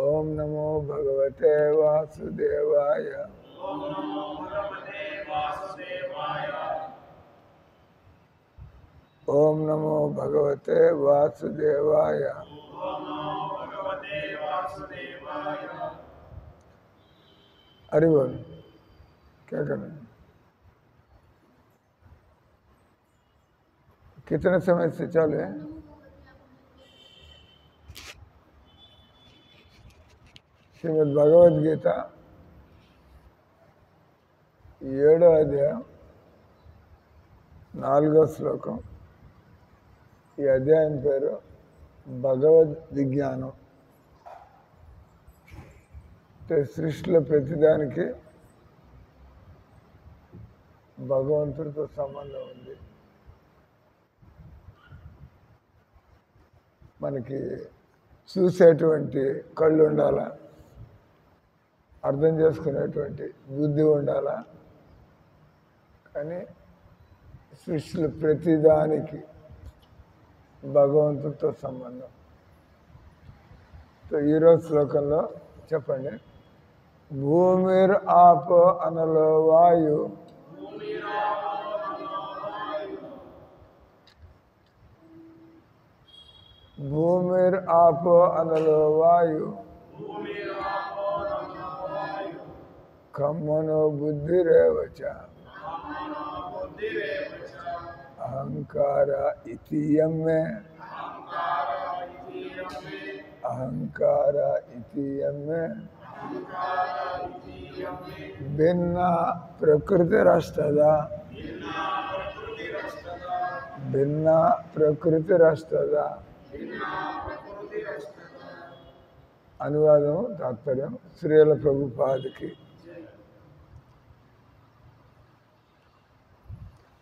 ఓం నమో భగవతే వాసుదేవాయ. ఓం నమో భగవతే వాసుదేవాయ. हरि बोल. क्या करना है? कितने समय से चालू है? श्रीमद् भगवद गीता 7వ అధ్యాయం 4వ శ్లోకం. ఈ అధ్యాయం పేరు భగవద్ విజ్ఞానం. సృష్టిలో ప్రతిదానికి భగవంతుడితో సంబంధం ఉంది. మనకి చూసేటువంటి కళ్ళు ఉండాలా, అర్థం చేసుకునేటువంటి బుద్ధి ఉండాలా, కానీ సృష్టిలో ప్రతిదానికి భగవంతుడితో సంబంధం. ఈరోజు శ్లోకంలో చెప్పండి. భూమిర్ ఆపో అనలో వాయు, భూమిర్ ఆపో అనలో వాయు, కమ్మనో బుద్ధిరేవచ అహంకార ఇతియమ్మే, అహంకార ఇతియమ్మే భిన్న ప్రకృతిరస్తదా, భిన్న ప్రకృతిరస్తదా. అనువాదం తాత్పర్యం శ్రీల ప్రభుపాదికి.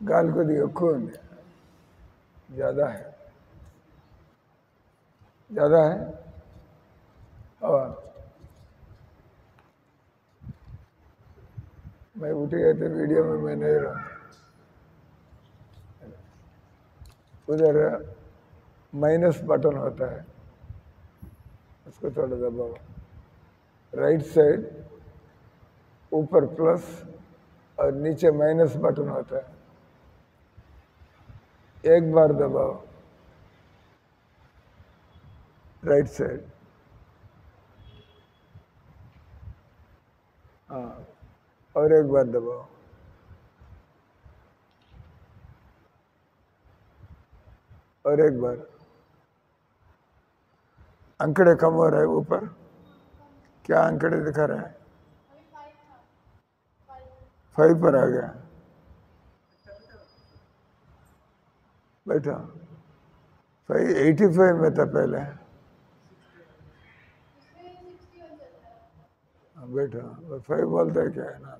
గాలి కొద్దిగా ఎక్కువ ఉంది. ज़्यादा है, ज़्यादा है हवा. मैं उठ गया तो वीडियो में मैं नहीं रहा. उधर माइनस बटन होता है, उसको थोड़ा दबाओ. राइट साइड ऊपर प्लस और नीचे माइनस बटन होता है. एक बार दबाओ राइट साइड. हाँ, और एक बार दबाओ. और एक बार. अंकड़े कम हो रहा है ऊपर. क्या अंकड़े दिखा रहा है? 5 पर आ गया. बैठा 85 में था पहले. बैठा 5 बोलता है क्या है ना.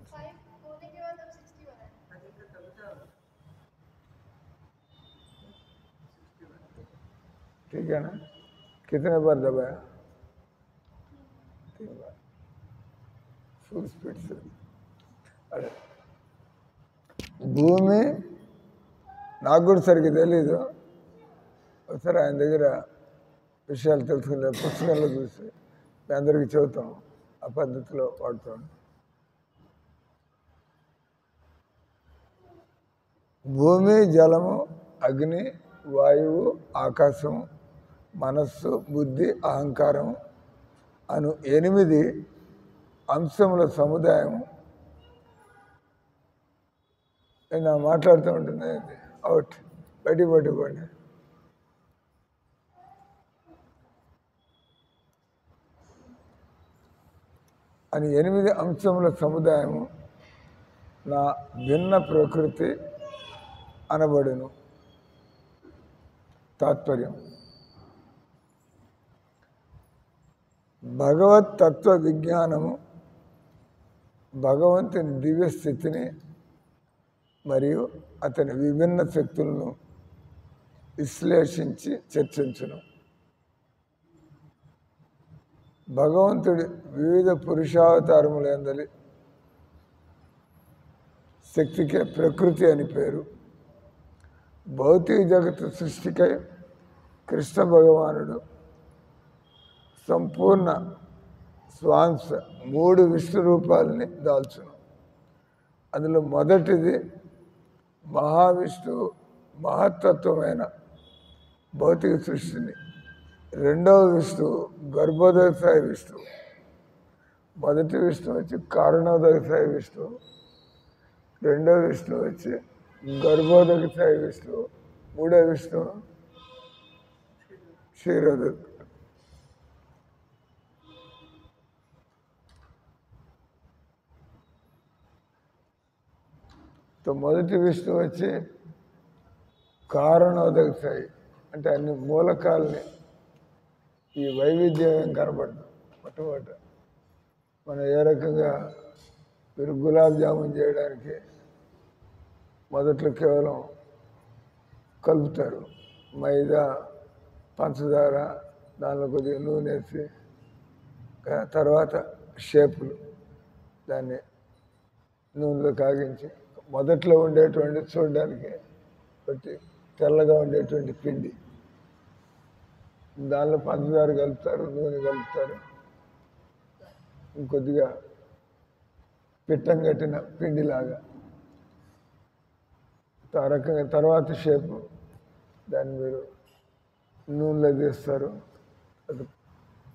ठीक है ना. कितने बार दबाया? 3 बार फुल स्पीड से. अरे భూమి నాకు కూడా సరిగ్గా తెలీదు. ఒకసారి ఆయన దగ్గర విషయాలు తెలుసుకునే పుస్తకంలో చూసి మీ అందరికీ చెబుతాం. ఆ పద్ధతిలో వాడుతాం. భూమి, జలము, అగ్ని, వాయువు, ఆకాశం, మనస్సు, బుద్ధి, అహంకారం అను 8 అంశముల సముదాయం. నేను మాట్లాడుతూ ఉంటుంది. అవుట్ బయటికి పట్టుకోండి. అని 8 అంశముల సముదాయము నా భిన్న ప్రకృతి అనబడును. తాత్పర్యం: భగవత్ తత్వ విజ్ఞానము భగవంతుని దివ్య స్థితిని మరియు అతని విభిన్న శక్తులను విశ్లేషించి చర్చించును. భగవంతుడి వివిధ పురుషావతారములందలి శక్తికే ప్రకృతి అని పేరు. భౌతిక జగత్తు సృష్టికై కృష్ణ భగవానుడు సంపూర్ణ స్వాంస 3 విష్ణు రూపాలని దాల్చును. అందులో మొదటిది మహావిష్ణువు మహత్తత్వమైన భౌతిక సృష్టిని, రెండవ విష్ణువు గర్భోదయ స్థాయి విష్ణువు. మొదటి విష్ణువు వచ్చి కారణోదయ స్థాయి విష్ణువు, రెండవ విష్ణువు వచ్చి గర్భోదయ స్థాయి విష్ణువు, మూడవ విష్ణువు క్షీరోదక. మొదటి విష్ణువు వచ్చి కారణోదక స్థాయి, అంటే అన్ని మూలకాలని ఈ వైవిధ్యం ఏం కనబడదు. మొట్టమొదట మనం ఏ రకంగా మీరు గులాబ్ జామున్ చేయడానికి మొదట్లో కేవలం కలుపుతారు, మైదా, పంచదార, దానిలో కొద్దిగా నూనె వేసి, తర్వాత షేపులు దాన్ని నూనెలో కాగించి, మొదట్లో ఉండేటువంటి చూడడానికి బట్టి తెల్లగా ఉండేటువంటి పిండి, దానిలో పంచదార కలుపుతారు, నూనె కలుపుతారు, ఇంకొద్దిగా పిట్టం కట్టిన పిండిలాగా ఆ రకంగా. తర్వాత షేపు దాన్ని మీరు నూనెలో తీస్తారు, అది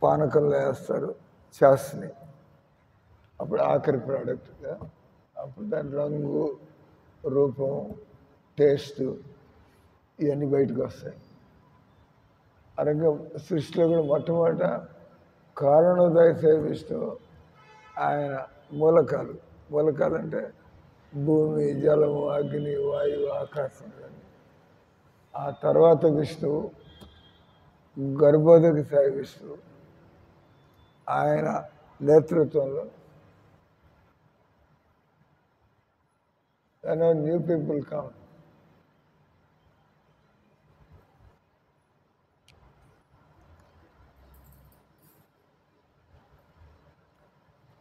పానకంలో వేస్తారు, చాస్ని. అప్పుడు ఆఖరి ప్రోడక్ట్గా అప్పుడు దాని రంగు, రూపం, టేస్టు ఇవన్నీ బయటకు వస్తాయి. ఆ రకంగా సృష్టిలో కూడా మొట్టమొదట కారణోదయ విష్ణువు ఆయన మూలకాలు. మూలకాలు అంటే భూమి, జలము, అగ్ని, వాయువు, ఆకాశం. ఆ తర్వాత విష్ణువు గర్భోదక స్థాయి విష్ణువు, ఆయన నేతృత్వంలో న్యూ పీపుల్ కమ్.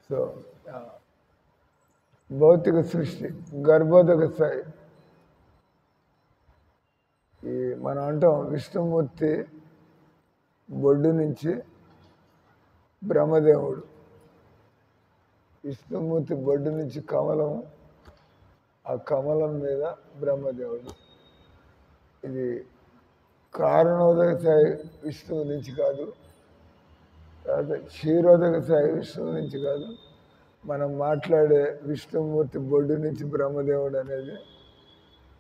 సో భౌతిక సృష్టి గర్భోదక స్థాయి. ఈ మనం అంటాం విష్ణుమూర్తి బొడ్డు నుంచి బ్రహ్మదేవుడు, విష్ణుమూర్తి బొడ్డు నుంచి కమలం, ఆ కమలం మీద బ్రహ్మదేవుడు. ఇది కారణోదక స్థాయి విష్ణువు నుంచి కాదు, తర్వాత క్షీరోదక స్థాయి విష్ణువు నుంచి కాదు. మనం మాట్లాడే విష్ణుమూర్తి బొడ్డు నుంచి బ్రహ్మదేవుడు అనేది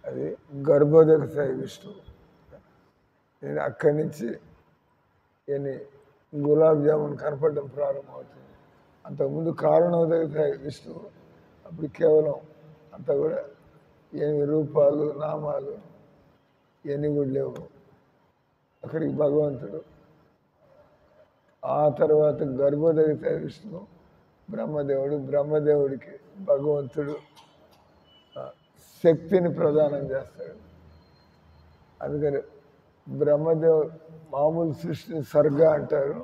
అది గర్భోదక స్థాయి విష్ణువు. నేను అక్కడి నుంచి ఎన్ని గులాబ్ జామున్ కనపడడం ప్రారంభమవుతుంది. అంతకుముందు కారణోదక స్థాయి విష్ణువు, అప్పుడు కేవలం అంతా కూడా ఏమి రూపాలు, నామాలు ఇవన్నీ కూడా లేవు. అక్కడికి భగవంతుడు. ఆ తర్వాత గర్భోదక స్థాయి విష్ణువు బ్రహ్మదేవుడు. బ్రహ్మదేవుడికి భగవంతుడు శక్తిని ప్రదానం చేస్తాడు. అందుకని బ్రహ్మదేవుడు మామూలు సృష్టిని సర్గ అంటారు,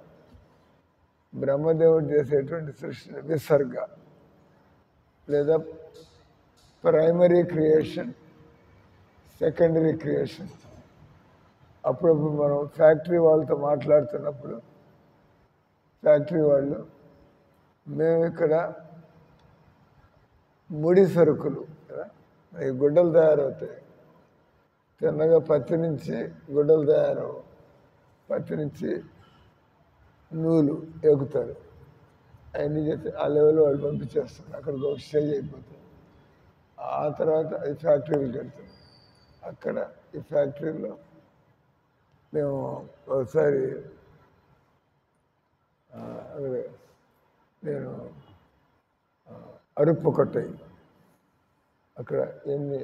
బ్రహ్మదేవుడు చేసేటువంటి సృష్టిని విసర్గ లేదా ప్రైమరీ క్రియేషన్, సెకండరీ క్రియేషన్. అప్పుడప్పుడు మనం ఫ్యాక్టరీ వాళ్ళతో మాట్లాడుతున్నప్పుడు ఫ్యాక్టరీ వాళ్ళు, మేము ఇక్కడ ముడి సరుకులు కదా, ఈ గుడ్డలు తయారవుతాయి, తిన్నగా పత్తి నుంచి గుడ్డలు తయారవు, పత్తి నుంచి నూలు ఎగుతారు, అవన్నీ చేస్తే ఆ లెవెల్ వాళ్ళు పంపించేస్తారు, అక్కడికి ఒక స్టేజ్ అయిపోతుంది. ఆ తర్వాత అది ఫ్యాక్టరీలకు వెళ్తుంది. అక్కడ ఈ ఫ్యాక్టరీలో మేము ఒకసారి నేను అరుపుకొట్టాయి, అక్కడ ఎన్ని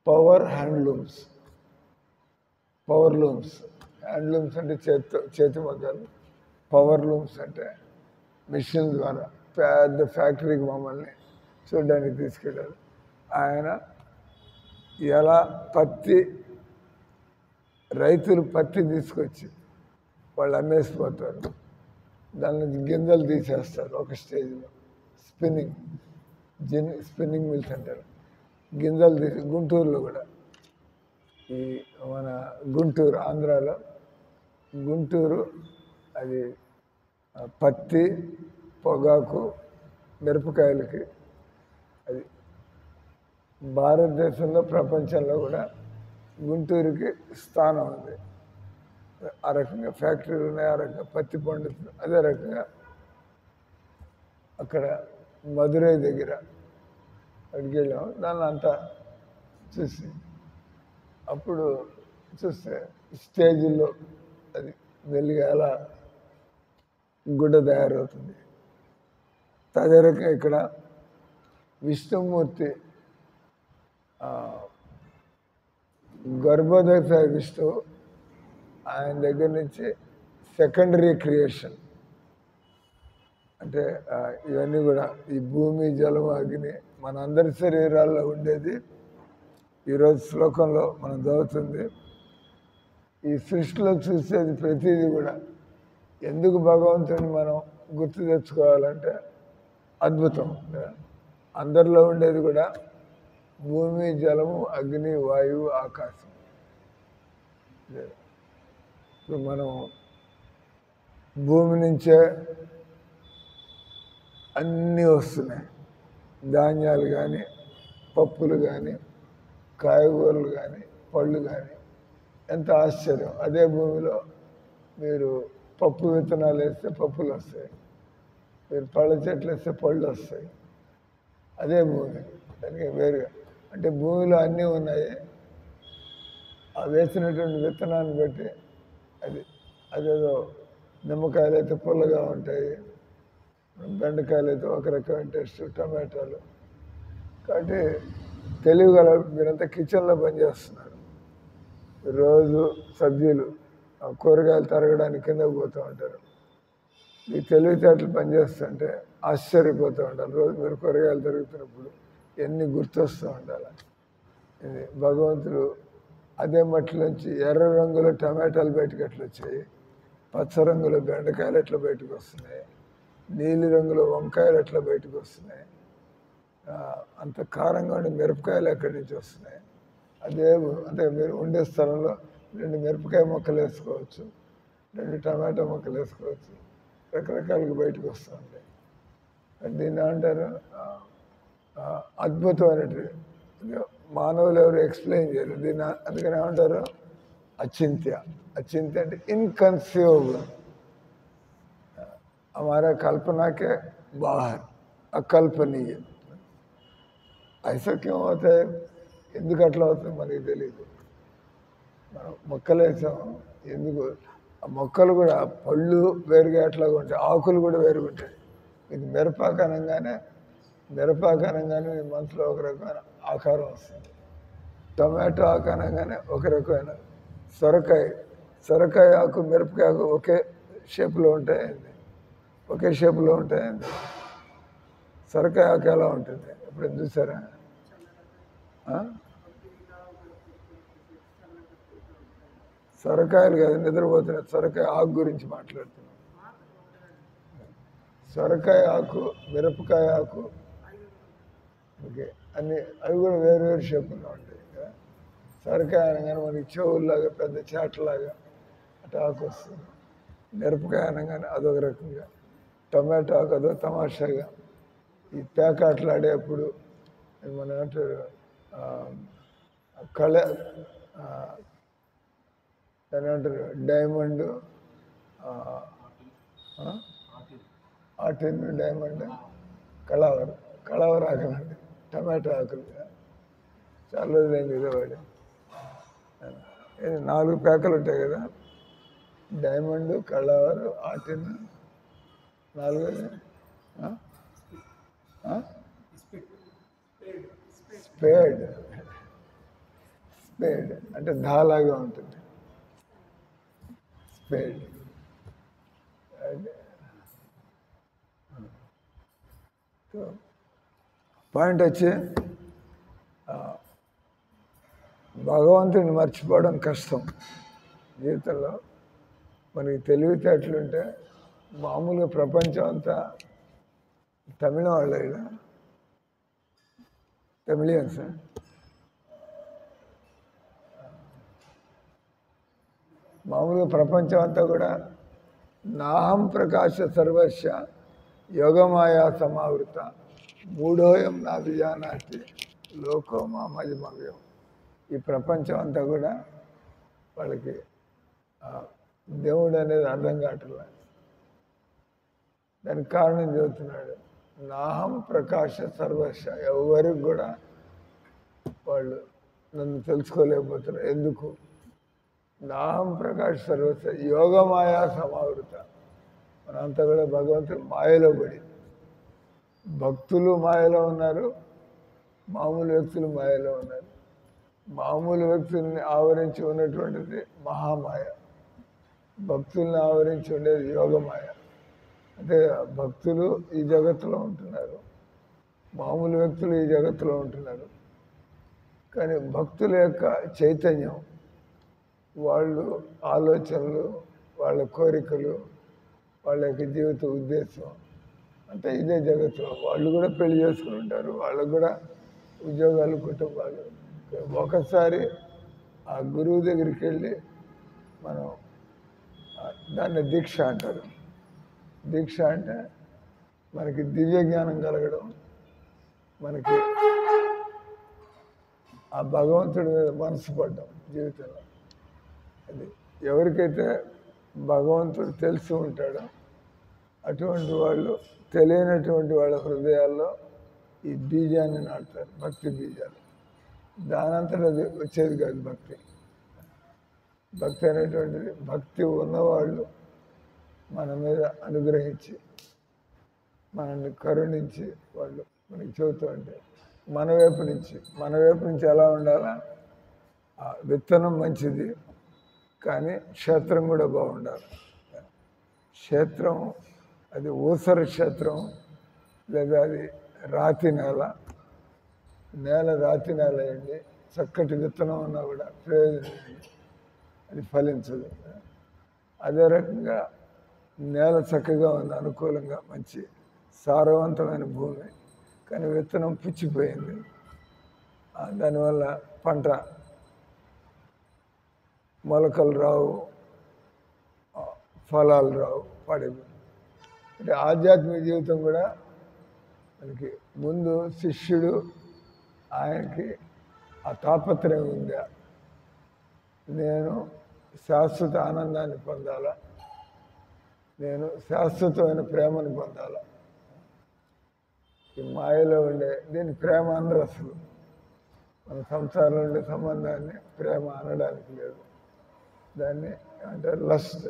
power handlooms, power looms, handlooms అంటే చేతి మగ్గాలు, పవర్ లూమ్స్ అంటే మిషన్ ద్వారా పెద్ద ఫ్యాక్టరీకి మమ్మల్ని చూడడానికి తీసుకెళ్ళారు. ఆయన ఎలా రైతులు పత్తి తీసుకొచ్చి వాళ్ళు అమ్మేసిపోతారు, దాని నుంచి గింజలు తీసేస్తారు ఒక స్టేజ్లో. స్పిన్నింగ్ మిల్స్ అంటారు. గింజలు తీసి గుంటూరులో కూడా, ఈ మన గుంటూరు ఆంధ్రాలో గుంటూరు అది పత్తి, పొగాకు, మిరపకాయలకి అది భారతదేశంలో ప్రపంచంలో కూడా గుంటూరుకి స్థానం ఉంది. ఆ రకంగా ఫ్యాక్టరీలు ఉన్నాయి, ఆ రకంగా పత్తి పండుతుంది. అదే రకంగా అక్కడ మదురై దగ్గర అక్కడికి వెళ్ళాము. దాన్ని అంతా చూసి అప్పుడు చూస్తే స్టేజీల్లో అది మెల్లిగా అలా గుడ్డ తయారవుతుంది. అదే రకంగా ఇక్కడ విష్ణుమూర్తి గర్భోదయ విష్ణువు ఆయన దగ్గర నుంచి సెకండరీ క్రియేషన్ అంటే ఇవన్నీ కూడా ఈ భూమి, జలం, అగ్ని మనందరి శరీరాల్లో ఉండేది. ఈరోజు శ్లోకంలో మనం చదువుతుంది. ఈ సృష్టిలో చూసేది ప్రతిదీ కూడా ఎందుకు భగవంతుని మనం గుర్తు తెచ్చుకోవాలంటే అద్భుతం. అందరిలో ఉండేది కూడా భూమి, జలము, అగ్ని, వాయువు, ఆకాశం. ఇప్పుడు మనం భూమి నుంచే అన్నీ వస్తున్నాయి. ధాన్యాలు కానీ, పప్పులు కానీ, కాయగూరలు కానీ, పళ్ళు కానీ. ఎంత ఆశ్చర్యం! అదే భూమిలో మీరు పప్పు విత్తనాలు వేస్తే పప్పులు వస్తాయి, మీరు పళ్ళ చెట్లు వేస్తే పళ్ళు వస్తాయి. అదే భూమి. దానికి వేరుగా అంటే భూమిలో అన్నీ ఉన్నాయి. ఆ వేసినటువంటి విత్తనాన్ని బట్టి అదేదో నిమ్మకాయలు అయితే పుల్లగా ఉంటాయి, బెండకాయలు అయితే ఒక రకమైన టేస్ట్, టమాటాలు. కాబట్టి తెలివిగల మీరంతా కిచెన్లో పనిచేస్తున్నారు. రోజు సబ్జీలు కూరగాయలు తరగడానికి కిందకు పోతూ ఉంటారు. మీ తెలివితేటలు పనిచేస్తుంటే ఆశ్చర్యపోతూ ఉంటారు. రోజు మీరు కూరగాయలు తరుగుతున్నప్పుడు ఎన్ని గుర్తొస్తూ ఉండాలి. ఇది భగవంతుడు అదే మట్టిలోంచి ఎర్ర రంగులో టమాటాలు బయటకు ఎట్లా వచ్చాయి, పచ్చ రంగులో బెండకాయలు ఎట్లా బయటకు వస్తున్నాయి, నీలి రంగులో వంకాయలు ఎట్లా బయటకు వస్తున్నాయి, అంత కారంగా ఉండే మిరపకాయలు ఎక్కడి నుంచి వస్తున్నాయి. అదే అంటే మీరు ఉండే స్థలంలో 2 మిరపకాయ మొక్కలు వేసుకోవచ్చు, 2 టమాటా మొక్కలు వేసుకోవచ్చు, రకరకాలుగా బయటకు వస్తూ ఉంటాయి. దీన్ని ఏమంటారు? అద్భుతమైనటువంటి మానవులు ఎవరు ఎక్స్ప్లెయిన్ చేయరు దీన్ని. అందుకని ఏమంటారు? అచింత్య. అచింత్య అంటే ఇన్కన్సీవబుల్. हमारा कल्पना के बाहर, अकल्पनीय. ऐसा क्यों होता है? ఎందుకు అట్లా అవుతుంది మనకి తెలియదు. మనం మొక్కలు వేసాం, ఎందుకు ఆ మొక్కలు కూడా పళ్ళు వేరుగా ఎట్లాగా ఉంటాయి, ఆకులు కూడా వేరుగా ఉంటాయి. ఇది మిరపాకనంగానే మీ మనసులో ఒక రకమైన ఆకారం వస్తుంది. టొమాటో ఆకు అనగానే ఒక రకమైన సొరకాయ ఆకు, మిరపకాయ ఆకు ఒకే షేప్లో ఉంటాయండి, ఒకే షేప్లో ఉంటాయండి. సొరకాయ ఆకు ఎలా ఉంటుంది ఎప్పుడు చూసారా? సొరకాయలు కాదు, నిద్రపోతున్న సొరకాయ ఆకు గురించి మాట్లాడుతున్నాం. సొరకాయ ఆకు, మిరపకాయ ఆకు, ఓకే, అవి కూడా వేరు షేపుల్లో ఉంటాయి కదా. సొరకాయ అనగానే మనకి చెవుల్లాగా పెద్ద చేటలాగా అటు ఆకు వస్తుంది. మిరపకాయ అనగానే అదొక రకంగా, టొమాటో ఆకు అదొక తమాషాగా. ఈ పేకాట్లాడేప్పుడు మనం ఏమంటారు, దాని ఏమంటారు, డైమండ్, ఆటిన్, డైమండ్, కళావర ఆకులండి, టమాటో ఆకులు. చాలా రోజులైంది ఇదే వాడి. 4 పేకలు ఉంటాయి కదా, డైమండ్, కళావర, ఆటిన్, 4 స్పేడ్ అంటే ధాలాగా ఉంటుంది. స్పేడ్ పాయింట్ వచ్చి భగవంతుని మర్చిపోవడం కష్టం జీవితంలో. మనకి తెలివితేటలుంటే మామూలుగా ప్రపంచం అంతా తమిళ వాళ్ళు, తమిళియన్స్, మామూలుగా ప్రపంచం అంతా కూడా నాహం ప్రకాశ సర్వస్య యోగమాయా సమావృత మూఢోయం నా విజానాతి లోకో మామజమవ్యం. ఈ ప్రపంచం అంతా కూడా వాళ్ళకి దేవుడు అనేది అర్థం కావట్లే. దానికి కారణం చెబుతున్నాడు. నాహం ప్రకాశ సర్వస్య. ఎవరికి కూడా వాళ్ళు నన్ను తెలుసుకోలేకపోతున్నారు. ఎందుకు? నాహం ప్రకాశ సర్వస్య యోగమాయా సమావృత. మనంతా కూడా భగవంతుడు మాయలో పడి, భక్తులు మాయలో ఉన్నారు, మామూలు వ్యక్తులు మాయలో ఉన్నారు. మామూలు వ్యక్తుల్ని ఆవరించి ఉన్నటువంటిది మహామాయ, భక్తుల్ని ఆవరించి ఉండేది యోగమాయ. అంటే భక్తులు ఈ జగత్తులో ఉంటున్నారు, మామూలు వ్యక్తులు ఈ జగత్తులో ఉంటున్నారు. కానీ భక్తుల యొక్క చైతన్యం, వాళ్ళు ఆలోచనలు, వాళ్ళ కోరికలు, వాళ్ళ యొక్క జీవిత ఉద్దేశం అంటే ఇదే జగత్తులో. వాళ్ళు కూడా పెళ్లి చేసుకుని ఉంటారు, వాళ్ళకు కూడా ఉద్యోగాలు, కుటుంబాలు. ఒకసారి ఆ గురువు దగ్గరికి వెళ్ళి మనం దాన్ని దీక్ష అంటారు. దీక్ష అంటే మనకి దివ్య జ్ఞానం కలగడం, మనకి ఆ భగవంతుడి మీద మనసు పడ్డం జీవితంలో. అది ఎవరికైతే భగవంతుడు తెలిసి ఉంటాడో అటువంటి వాళ్ళు తెలియనటువంటి వాళ్ళ హృదయాల్లో ఈ బీజాన్ని నాటుతారు, భక్తి బీజాలు. దానంతటా అది వచ్చేది కాదు భక్తి. భక్తి అనేటువంటిది భక్తి ఉన్నవాళ్ళు మన మీద అనుగ్రహించి, మనల్ని కరుణించి వాళ్ళు మనకి చెబుతూ ఉంటే మన వైపు నుంచి ఎలా ఉండాలా? విత్తనం మంచిది, కానీ క్షేత్రం కూడా బాగుండాలి. క్షేత్రం అది ఊసర క్షేత్రం, లేదా అది రాతి నేల రాతి నేల అయింది, చక్కటి విత్తనం ఉన్నా కూడా ప్రయోజనం, అది ఫలించదు. అదే రకంగా నేల చక్కగా ఉంది, అనుకూలంగా మంచి సారవంతమైన భూమి, కానీ విత్తనం పుచ్చిపోయింది, దానివల్ల పంట మొలకలు రావు, ఫలాలు రావు, పడిపోయి. అంటే ఆధ్యాత్మిక జీవితం కూడా మనకి ముందు శిష్యుడు ఆయనకి ఆ తాపత్రయం ఉందా, నేను శాశ్వత ఆనందాన్ని పొందాలా, నేను శాశ్వతమైన ప్రేమను పొందాలా. ఈ మాయలో ఉండే దీన్ని ప్రేమ అనరు అసలు. మన సంసారంలో ఉండే సంబంధాన్ని ప్రేమ అనడానికి లేదు. దాన్ని అంటే లస్ట్,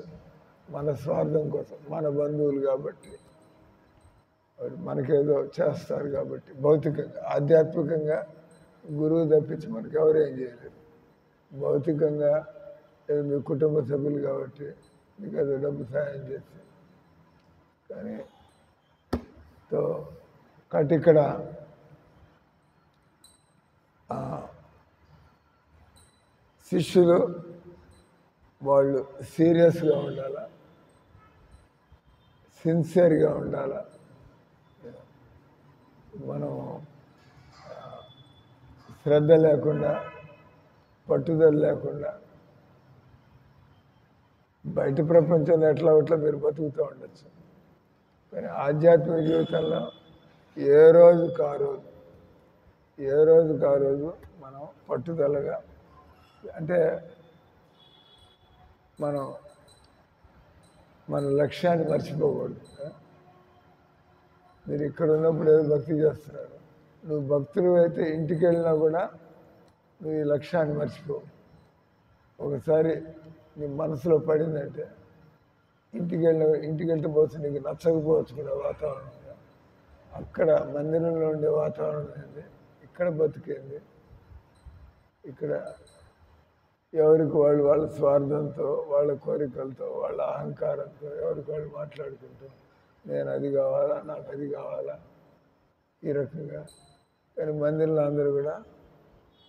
మన స్వార్థం కోసం, మన బంధువులు కాబట్టి, మనకేదో చేస్తారు కాబట్టి, భౌతికంగా. ఆధ్యాత్మికంగా గురువు తప్పించి మనకు ఎవరు ఏం చేయలేరు. భౌతికంగా ఏదో మీ కుటుంబ సభ్యులు కాబట్టి మీకు ఏదో డబ్బు సాయం చేసి, కానీ కాబట్టి ఇక్కడ శిష్యులు వాళ్ళు సీరియస్గా ఉండాలా, సిన్సియర్గా ఉండాలా. మనం శ్రద్ధ లేకుండా, పట్టుదల లేకుండా బయట ప్రపంచంలో ఎట్లా మీరు బతుకుతూ ఉండొచ్చు. కానీ ఆధ్యాత్మిక జీవితంలో ఏ రోజుకు ఆ రోజు మనం పట్టుదలగా, అంటే మనం మన లక్ష్యాన్ని మర్చిపోకూడదు. మీరు ఇక్కడ ఉన్నప్పుడు ఏదో భక్తి చేస్తున్నారు, నువ్వు భక్తులు అయితే ఇంటికి వెళ్ళినా కూడా నువ్వు ఈ లక్ష్యాన్ని మర్చిపోవు. ఒకసారి నీ మనసులో పడిందంటే ఇంటికి వెళ్తే పోవచ్చు, నీకు నచ్చకపోవచ్చు కూడా వాతావరణం. అక్కడ మందిరంలో ఉండే వాతావరణం ఏంది, ఇక్కడ బతికేంది, ఇక్కడ ఎవరికి వాళ్ళ స్వార్థంతో, వాళ్ళ కోరికలతో, వాళ్ళ అహంకారంతో ఎవరికి వాళ్ళు మాట్లాడుకుంటూ నేను అది కావాలా, నాకు అది కావాలా, ఈ రకంగా. కానీ మందిరంలో అందరూ కూడా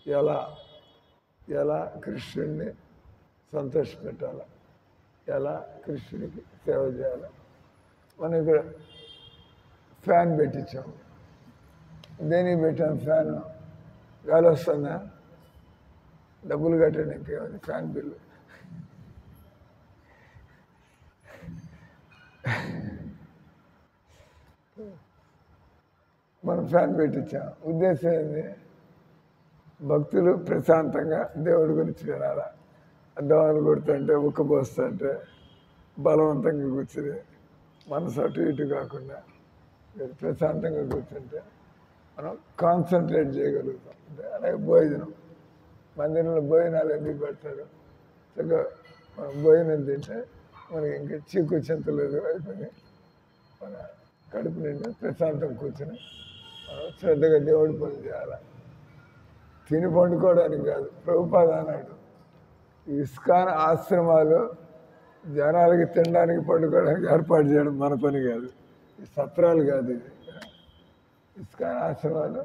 ఎలా కృష్ణుడిని సంతోషపెట్టాలా, ఎలా కృష్ణుడికి సేవ చేయాలా. మనం ఇక్కడ ఫ్యాన్ పెట్టించాము. దేనికి పెట్టాము ఫ్యాను? గాలి వస్తుందా? డబ్బులు కట్టండి, ఇంకేమైంది ఫ్యాన్ బిల్లు. మనం ఫ్యాన్ పెట్టించాం. ఉద్దేశం ఏంది? భక్తులు ప్రశాంతంగా దేవుడి గురించి వినాలా. దోమలు కొడుతుంటే ఉక్కబోస్తుంటే బలవంతంగా కూర్చుని మనసు అటు ఇటు కాకుండా ప్రశాంతంగా కూర్చుంటే మనం కాన్సన్ట్రేట్ చేయగలుగుతాం. అంటే అలాగే భోజనం, మందిరంలో భోజనాలు ఎందుకు పెడతారు? చక్కగా మనం భోజనం తింటే మనకి ఇంకా చీకు చింతలేదు అయిపోయి మన కడుపు నిండా ప్రశాంతం కూర్చొని మనం శ్రద్ధగా దేవుడి పని చేయాలి. తిని పండుకోవడానికి కాదు. ప్రభుపాద అన్నాడు, ఇస్కాన్ ఆశ్రమాలు జనాలకి తినడానికి పండుకోవడానికి ఏర్పాటు చేయడం మన పని కాదు. ఈ సత్రాలు కాదు ఇది. ఇస్కాన్ ఆశ్రమాలు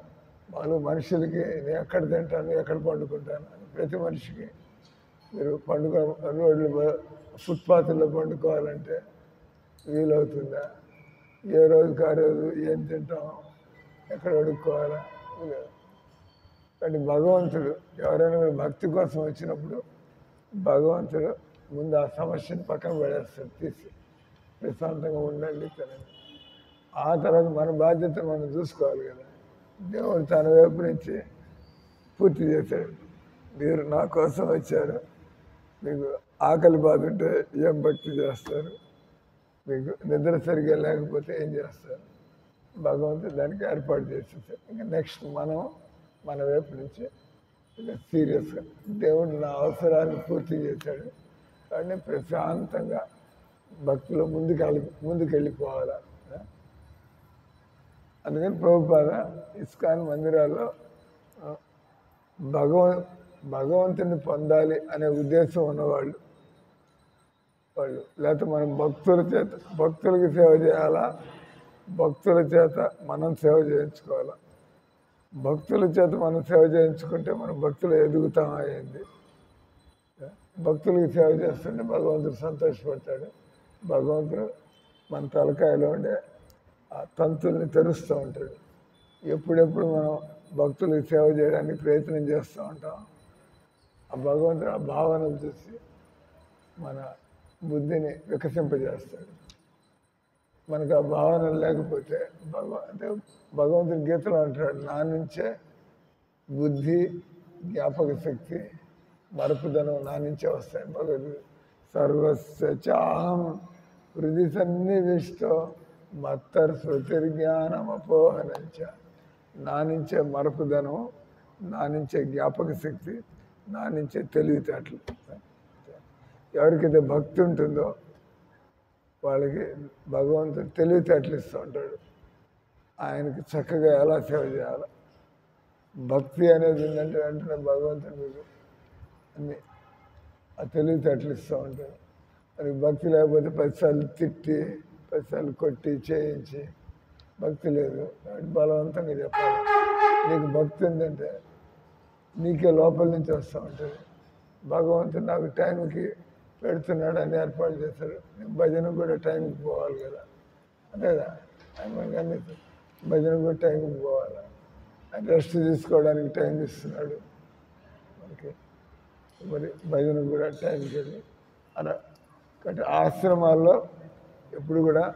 వాళ్ళు మనుషులకి నేను ఎక్కడ తింటాను, ఎక్కడ పండుకుంటాను అని ప్రతి మనిషికి మీరు రోడ్లు ఫుట్పాత్లో పండుకోవాలంటే వీలవుతుందా? ఏ రోజుకి ఆ రోజు ఏం తింటాం, ఎక్కడ అడుక్కోవాలా? కానీ భగవంతుడు ఎవరైనా భక్తి కోసం వచ్చినప్పుడు భగవంతుడు ముందు ఆ సమస్యను పక్కన పడేస్తాడు, తీసి ప్రశాంతంగా ఉండండి తినండి. ఆ తర్వాత మన బాధ్యత మనం చూసుకోవాలి కదా. దేవుడు తన వైపు నుంచి పూర్తి చేశాడు. మీరు నా కోసం వచ్చారు, మీకు ఆకలి బాధ ఉంటే ఏం భక్తి చేస్తారు, మీకు నిద్ర సరిగ్గా లేకపోతే ఏం చేస్తారు? భగవంతుడు దానికి ఏర్పాటు చేసేసాడు. ఇంకా నెక్స్ట్ మనం మన వైపు నుంచి సీరియస్గా దేవుడు నా అవసరాన్ని పూర్తి చేశాడు కానీ ప్రశాంతంగా భక్తిలో ముందుకెళ్ళిపోవాలి. అందుకని ప్రభుపాద ఇస్కాన్ మందిరాల్లో భగవంతుని పొందాలి అనే ఉద్దేశం ఉన్నవాళ్ళు లేకపోతే మనం భక్తులకి సేవ చేయాలా, భక్తుల చేత మనం సేవ చేయించుకోవాలా. భక్తుల చేత మనం సేవ చేయించుకుంటే మనం భక్తులు ఎదుగుతాం అయింది. భక్తులకి సేవ చేస్తుంటే భగవంతుడు సంతోషపడతాడు. భగవంతుడు మన తలకాయలో ఉండే ఆ తంతుల్ని తెరుస్తూ ఉంటాడు. ఎప్పుడెప్పుడు మనం భక్తులకి సేవ చేయడానికి ప్రయత్నం చేస్తూ ఉంటాం. ఆ భగవంతుడు ఆ భావనను చూసి మన బుద్ధిని వికసింపజేస్తాడు. మనకు ఆ భావన లేకపోతే అంటే భగవంతుడి గీతలో అంటాడు, నా నుంచే బుద్ధి, జ్ఞాపక శక్తి, మరపుదనం నా నుంచే వస్తాయి. భగవద్గీత సర్వస్య చాహం హృది సన్నివిష్టో మత్తర్ శృతిర్జ్ఞానం అపోహనంచ. నా నుంచే మరపుదనం, నా నుంచే జ్ఞాపక శక్తి, నా నుంచే తెలివితేటలు. ఎవరికైతే భక్తి ఉంటుందో వాళ్ళకి భగవంతుడు తెలివితేటలు ఇస్తూ ఉంటాడు. ఆయనకి చక్కగా ఎలా సేవ చేయాలి. భక్తి అనేది ఉందంటే వెంటనే భగవంతుడు మీకు అన్ని ఆ తెలివితేటలు ఇస్తూ ఉంటాడు. మనకి భక్తి లేకపోతే 10 సార్లు తిట్టి 10 సార్లు కొట్టి చేయించి భక్తి లేదు. బలవంతంగా చెప్పాలి. నీకు భక్తి ఉందంటే నీకే లోపల నుంచి వస్తూ ఉంటుంది. భగవంతుడు నాకు టైంకి పెడుతున్నాడు అని ఏర్పాటు చేశాడు. భజన కూడా టైంకి పోవాలి కదా, అంతేదా? కానీ భజన కూడా టైంకి పోవాలి. ఆయన రెస్ట్ తీసుకోవడానికి టైం ఇస్తున్నాడు మనకి. మరి భజన కూడా టైంకి వెళ్ళి అలా. కాబట్టి ఆశ్రమాల్లో ఎప్పుడు కూడా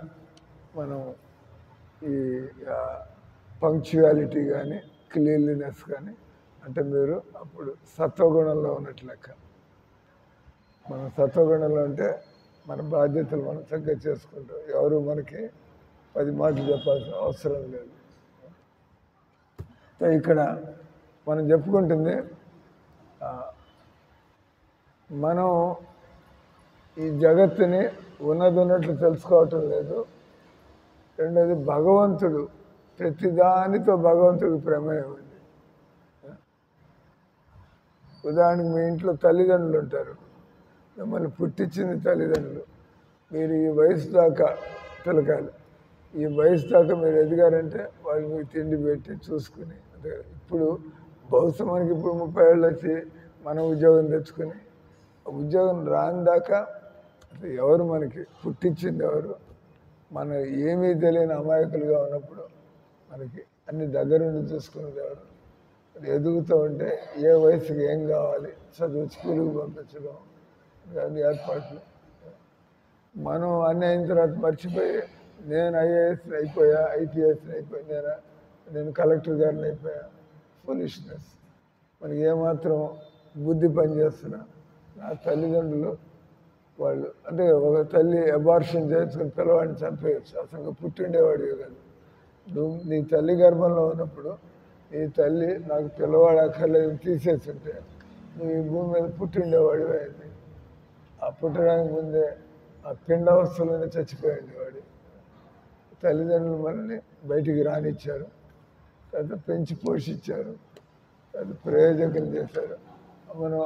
మనం ఈ పంక్చువాలిటీ కానీ క్లీన్లీనెస్ కానీ అంటే మీరు అప్పుడు సత్వగుణంలో ఉన్నట్లు లెక్క. మనం సత్వగుణంలో ఉంటే మన బాధ్యతలు మనం చక్కగా చేసుకుంటాం. ఎవరు మనకి 10 మాటలు చెప్పాల్సిన అవసరం లేదు. ఇక్కడ మనం చెప్పుకుంటుంది మనం ఈ జగత్తుని ఉన్నట్లు తెలుసుకోవటం లేదు. రెండోది భగవంతుడు ప్రతిదానితో భగవంతుడికి ప్రమేయం ఉంది. ఉదాహరణకు మీ ఇంట్లో తల్లిదండ్రులు ఉంటారు, మిమ్మల్ని పుట్టించింది తల్లిదండ్రులు. మీరు ఈ వయసు దాకా పిలకాలి, ఈ వయసు దాకా మీరు ఎదిగారంటే వాళ్ళు మీకు తిండి పెట్టి చూసుకుని. అంటే ఇప్పుడు బహుశా మనకి ఇప్పుడు 30 ఏళ్ళు వచ్చి మనం ఉద్యోగం తెచ్చుకుని ఉద్యోగం రాని దాకా అసలు ఎవరు మనకి పుట్టించింది ఎవరు? మన ఏమీ తెలియని అమాయకులుగా ఉన్నప్పుడు మనకి అన్ని దగ్గరుండి చూసుకునేది ఎవరు? ఎదుగుతూ ఉంటే ఏ వయసుకి ఏం కావాలి, చదువు స్కూల్కి పంపించడం, అన్ని ఏర్పాట్లు. మనం అన్నీ అయిన తర్వాత మర్చిపోయి నేను ఐఏఎస్ని అయిపోయా, ఐపీఎస్ని అయిపోయా, నేను కలెక్టర్ గారిని అయిపోయా. ఫులిష్నెస్. మనకి ఏమాత్రం బుద్ధి పనిచేస్తున్నా నా తల్లిదండ్రులు వాళ్ళు అంటే ఒక తల్లి అబార్షన్ చేసుకుని పిల్లవాడిని చంపేయచ్చు, అసలు పుట్టిండేవాడివి కాదు. నువ్వు నీ తల్లి గర్భంలో ఉన్నప్పుడు నీ తల్లి నాకు పిల్లవాడు అక్కర్లేదు తీసేస్తుంటే నువ్వు ఈ భూమి మీద పుట్టిండేవాడివి అయింది. ఆ పుట్టడానికి ముందే ఆ పిండావస్థలోనే చచ్చిపోయింది వాడు. తల్లిదండ్రులు మనల్ని బయటికి రానిచ్చారు, తర్వాత పెంచి పోషించారు, తర్వాత ప్రయోజకులు చేశారు. మనం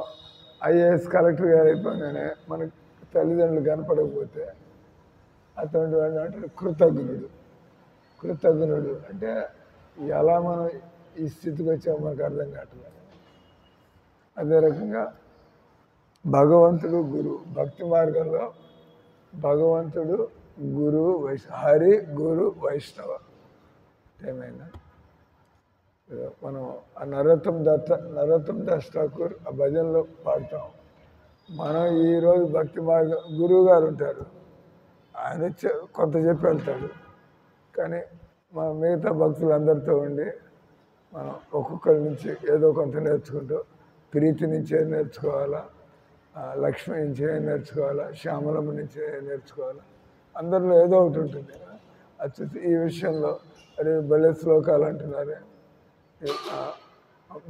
ఐఏఎస్ కలెక్టర్ గారు అయిపోగానే మనకు తల్లిదండ్రులు కనపడకపోతే అటువంటి వాడిని అంటే కృతజ్ఞుడు అంటే ఎలా మనం ఈ స్థితికి వచ్చామో మనకు అర్థం కావట్లేదు. అదే రకంగా భగవంతుడు గురువు, భక్తి మార్గంలో భగవంతుడు గురువు హరి గురు వైష్ణవ. ఏమైనా మనం ఆ నరోత్తమ్ దాస్ ఠాకూర్ ఆ భజనలో పాడతాం. మనం ఈరోజు భక్తి మార్గం గురువు గారు ఉంటారు, ఆయన కొంత చెప్పి వెళ్తాడు. కానీ మన మిగతా భక్తులందరితో ఉండి మనం ఒక్కొక్కరి నుంచి ఏదో కొంత నేర్చుకుంటూ, ప్రీతి నుంచి ఏం నేర్చుకోవాలా, లక్ష్మి నుంచి ఏం నేర్చుకోవాలా, శ్యామలమ్మ నుంచి ఏం నేర్చుకోవాలా, అందరిలో ఏదో ఒకటి ఉంటుంది. అది ఈ విషయంలో అరే భలే శ్లోకాలు అంటున్నారే,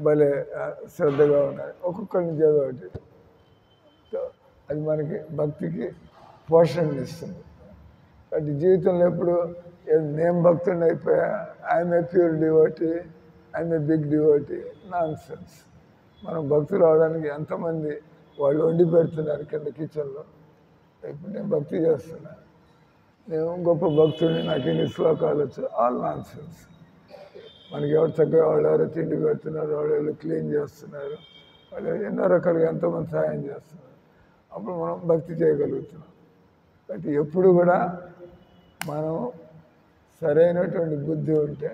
భలే శ్రద్ధగా ఉన్నాయి, ఒక్కొక్కరి నుంచి ఏదో ఒకటి. అది మనకి భక్తికి పోషణ ఇస్తుంది. కాబట్టి జీవితంలో ఎప్పుడు నేను భక్తుడిని అయిపోయా, I'm a pure devotee, I'm a big devotee, nonsense. మనం భక్తులు అవడానికి ఎంతమంది వాళ్ళు వండి పెడుతున్నారు కింద కిచెన్లో. ఇప్పుడు నేను భక్తి చేస్తున్నా, నేను గొప్ప భక్తుడిని, నాకు ఎన్ని శ్లోకాలు వచ్చు, ఆల్ నాన్ సెన్స్. మనకి ఎవరు చక్కగా వాళ్ళు ఎవరో తిండి పెడుతున్నారు, వాళ్ళు క్లీన్ చేస్తున్నారు, వాళ్ళు ఎన్నో రకాలుగా ఎంతోమంది సహాయం చేస్తున్నారు. అప్పుడు మనం భక్తి చేయగలుగుతున్నాం. కాబట్టి ఎప్పుడు కూడా మనం సరైనటువంటి బుద్ధి ఉంటే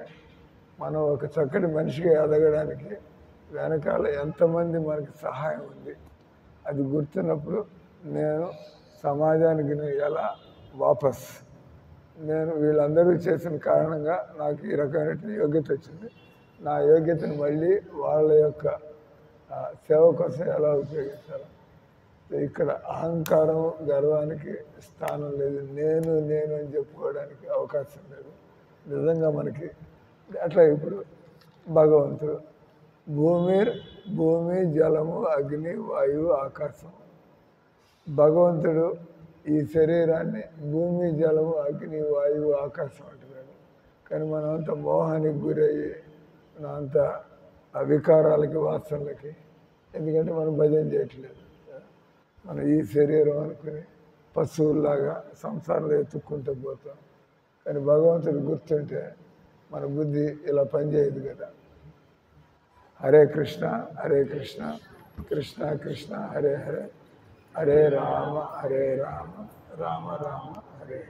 మనం ఒక చక్కటి మనిషిగా ఎదగడానికి వెనకాల ఎంతమంది మనకి సహాయం ఉంది అది గుర్తున్నప్పుడు నేను సమాజానికి ఎలా వాపస్, నేను వీళ్ళందరూ చేసిన కారణంగా నాకు ఈ రకమైన యోగ్యత వచ్చింది, నా యోగ్యతను మళ్ళీ వాళ్ళ యొక్క సేవ కోసం ఎలా ఉపయోగించాలి. ఇక్కడ అహంకారం గర్వానికి స్థానం లేదు, నేను అని చెప్పుకోవడానికి అవకాశం లేదు. నిజంగా మనకి అట్లా ఇప్పుడు భగవంతుడు భూమి జలము అగ్ని వాయువు ఆకాశం. భగవంతుడు ఈ శరీరాన్ని భూమి జలము అగ్ని వాయువు ఆకాశం అంటున్నాడు. కానీ మనం అంత మోహానికి గురయ్యి మనం అంత వికారాలకి వాసనలకి, ఎందుకంటే మనం భజన చేయట్లేదు. మనం ఈ శరీరం అనుకుని పశువుల్లాగా సంసారంలో ఎత్తుక్కుంటూ పోతాం. కానీ భగవంతుడు గుర్తుంటే మన బుద్ధి ఇలా పనిచేయదు కదా. హరే కృష్ణ కృష్ణ కృష్ణ హరే హరే, హరే రామ రామ రామ హరే.